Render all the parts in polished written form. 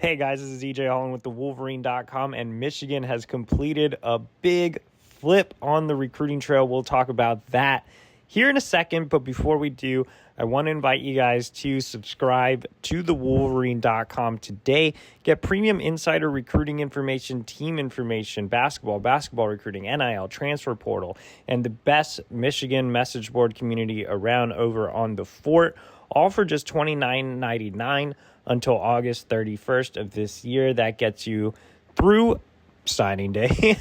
Hey guys, this is Holland with the Wolverine.com, and Michigan has completed a big flip on the recruiting trail. We'll talk about that here in a second, but before we do, I want to invite you guys to subscribe to the Wolverine.com today. Get premium insider recruiting information, team information, basketball recruiting, NIL, transfer portal, and the best Michigan message board community around over on the Fort, all for just $29.99 until August 31st of this year. That gets you through signing day.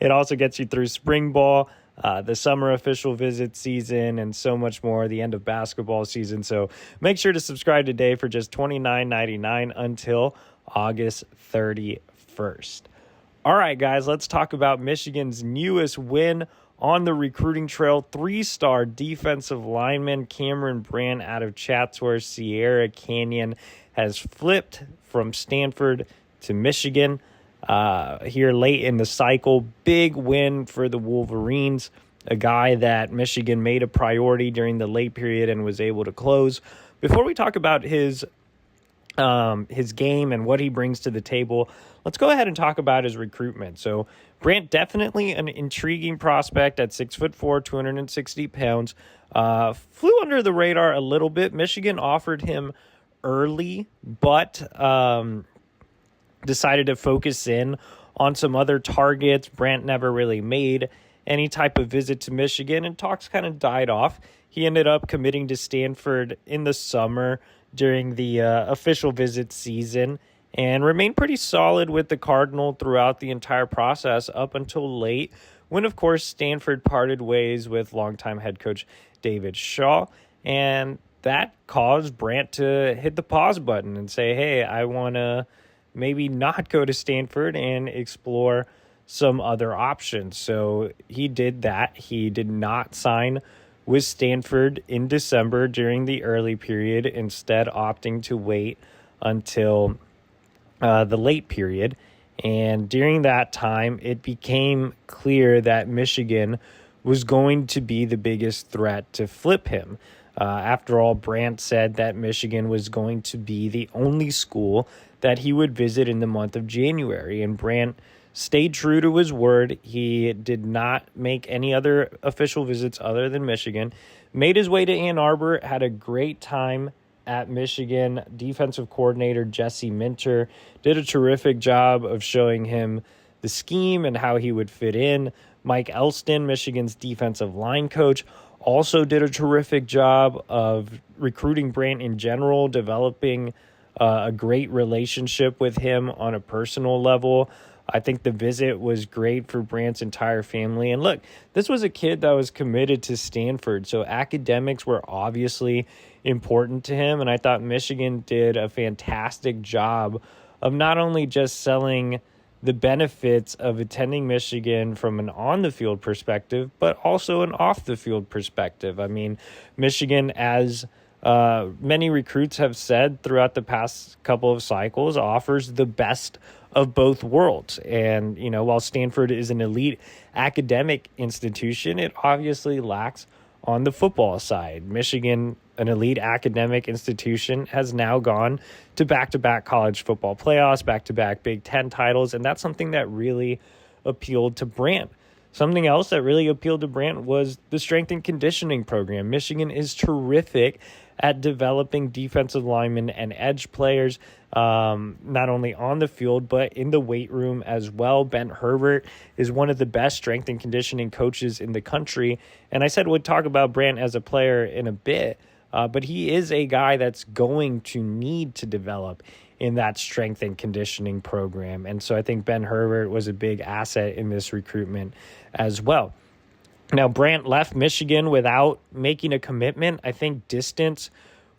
It also gets you through spring ball, the summer official visit season, and so much more, the end of basketball season. So make sure to subscribe today for just $29.99 until August 31st. All right, guys, let's talk about Michigan's newest win on the recruiting trail. 3-star defensive lineman Cameron Brandt out of Chatsworth, Sierra Canyon, has flipped from Stanford to Michigan here late in the cycle. Big win for the Wolverines, a guy that Michigan made a priority during the late period and was able to close. Before we talk about his game and what he brings to the table, let's go ahead and talk about his recruitment. So Brandt, definitely an intriguing prospect at 6'4", 260 pounds. Flew under the radar a little bit. Michigan offered him early, but decided to focus in on some other targets. Brandt never really made any type of visit to Michigan, and talks kind of died off. He ended up committing to Stanford in the summer during the official visit season, and remained pretty solid with the Cardinal throughout the entire process up until late, when, of course, Stanford parted ways with longtime head coach David Shaw, and that caused Brandt to hit the pause button and say, hey, I want to maybe not go to Stanford and explore some other options. So he did that. He did not sign with Stanford in December during the early period, instead opting to wait until the late period. And during that time, it became clear that Michigan was going to be the biggest threat to flip him. After all, Brandt said that Michigan was going to be the only school that he would visit in the month of January, and Brandt stayed true to his word. He did not make any other official visits other than Michigan, made his way to Ann Arbor, had a great time at Michigan. Defensive coordinator Jesse Minter did a terrific job of showing him the scheme and how he would fit in. Mike Elston, Michigan's defensive line coach, also did a terrific job of recruiting Brandt in general, developing a great relationship with him on a personal level. I think the visit was great for Brandt's entire family. And look, this was a kid that was committed to Stanford, so academics were obviously important to him. And I thought Michigan did a fantastic job of not only just selling the benefits of attending Michigan from an on-the-field perspective, but also an off-the-field perspective. I mean, Michigan, as many recruits have said throughout the past couple of cycles, offers the best of both worlds. And, you know, while Stanford is an elite academic institution, it obviously lacks on the football side. Michigan, an elite academic institution, has now gone to back-to-back college football playoffs, back-to-back Big Ten titles, and that's something that really appealed to Brandt. Something else that really appealed to Brandt was the strength and conditioning program. Michigan is terrific at developing defensive linemen and edge players, not only on the field, but in the weight room as well. Ben Herbert is one of the best strength and conditioning coaches in the country. And I said we'd talk about Brandt as a player in a bit, but he is a guy that's going to need to develop in that strength and conditioning program. And so I think Ben Herbert was a big asset in this recruitment as well. Now, Brandt left Michigan without making a commitment. I think distance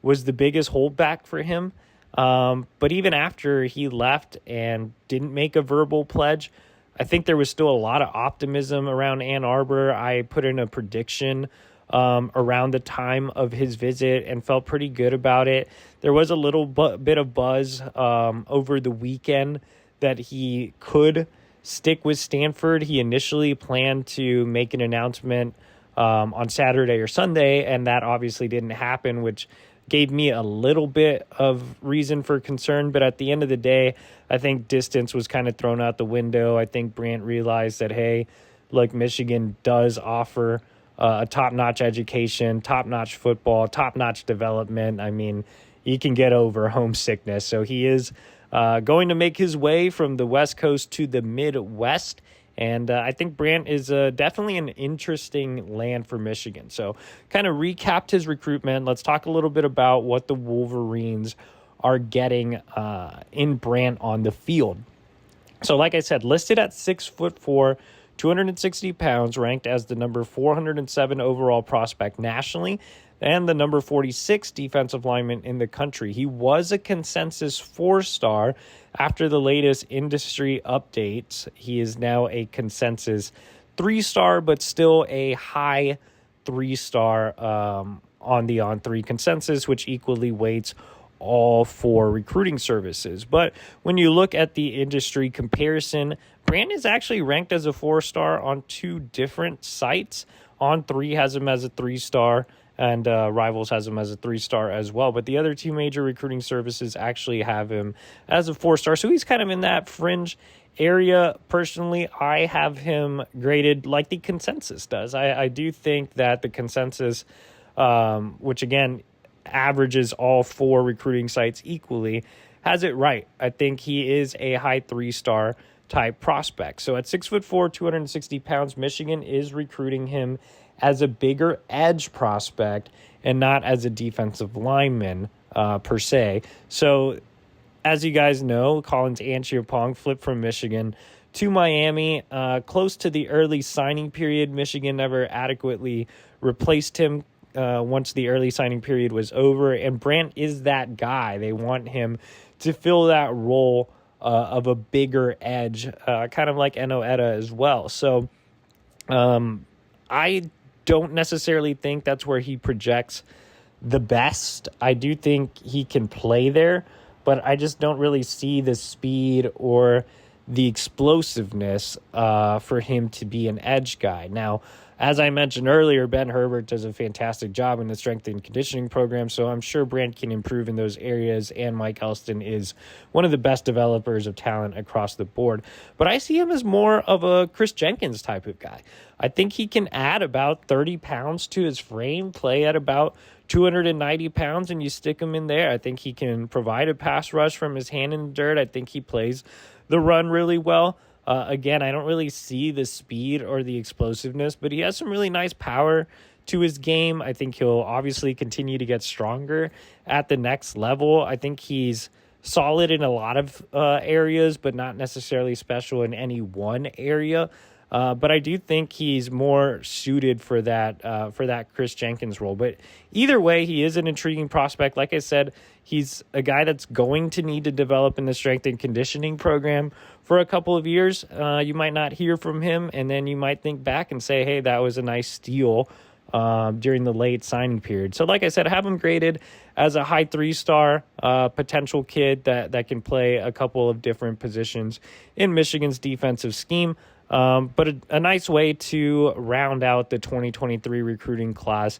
was the biggest holdback for him. But even after he left and didn't make a verbal pledge, I think there was still a lot of optimism around Ann Arbor. I put in a prediction around the time of his visit and felt pretty good about it. There was a little bit of buzz over the weekend that he could stick with Stanford. He initially planned to make an announcement on Saturday or Sunday, and that obviously didn't happen, which gave me a little bit of reason for concern. But at the end of the day, I think distance was kind of thrown out the window. I think Brandt realized that, hey, look, Michigan does offer a top-notch education, top-notch football, top-notch development. I mean, you can get over homesickness. So he is going to make his way from the West Coast to the Midwest. And I think Brandt is definitely an interesting land for Michigan. So kind of recapped his recruitment. Let's talk a little bit about what the Wolverines are getting in Brandt on the field. So like I said, listed at 6'4", 260 pounds, ranked as the number 407 overall prospect nationally, and the number 46 defensive lineman in the country. He was a consensus 4-star. After the latest industry updates, he is now a consensus 3-star, but still a high 3-star on the On3 consensus, which equally weights all 4 recruiting services. But when you look at the industry comparison, Brandt is actually ranked as a 4-star on 2 different sites. On3 has him as a 3-star, and Rivals has him as a 3-star as well. But the other 2 major recruiting services actually have him as a 4-star. So he's kind of in that fringe area. Personally, I have him graded like the consensus does. I do think that the consensus, which again averages all 4 recruiting sites equally, has it right. I think he is a high 3-star type prospect. So at 6'4", 260 pounds, Michigan is recruiting him as a bigger edge prospect and not as a defensive lineman per se. So as you guys know, Collins Anchiapong flipped from Michigan to Miami close to the early signing period. Michigan never adequately replaced him once the early signing period was over, and Brandt is that guy. They want him to fill that role of a bigger edge, kind of like Eno Etta as well. So I don't necessarily think that's where he projects the best. I do think he can play there, but I just don't really see the speed or the explosiveness for him to be an edge guy. Now, as I mentioned earlier, Ben Herbert does a fantastic job in the strength and conditioning program, so I'm sure Brandt can improve in those areas, and Mike Elston is one of the best developers of talent across the board. But I see him as more of a Chris Jenkins type of guy. I think he can add about 30 pounds to his frame, play at about 290 pounds, and you stick him in there. I think he can provide a pass rush from his hand in the dirt. I think he plays the run really well. Again, I don't really see the speed or the explosiveness, but he has some really nice power to his game. I think he'll obviously continue to get stronger at the next level. I think he's solid in a lot of areas, but not necessarily special in any one area. But I do think he's more suited for that Chris Jenkins role. But either way, he is an intriguing prospect. Like I said, he's a guy that's going to need to develop in the strength and conditioning program for a couple of years. You might not hear from him, and then you might think back and say, hey, that was a nice steal during the late signing period. So like I said, I have him graded as a high 3-star potential kid that can play a couple of different positions in Michigan's defensive scheme. But a nice way to round out the 2023 recruiting class,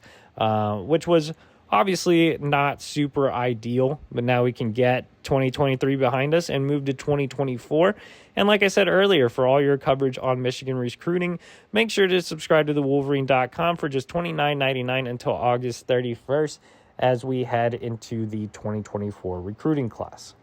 which was obviously not super ideal, but now we can get 2023 behind us and move to 2024. And like I said earlier, for all your coverage on Michigan recruiting, make sure to subscribe to thewolverine.com for just $29.99 until August 31st as we head into the 2024 recruiting class.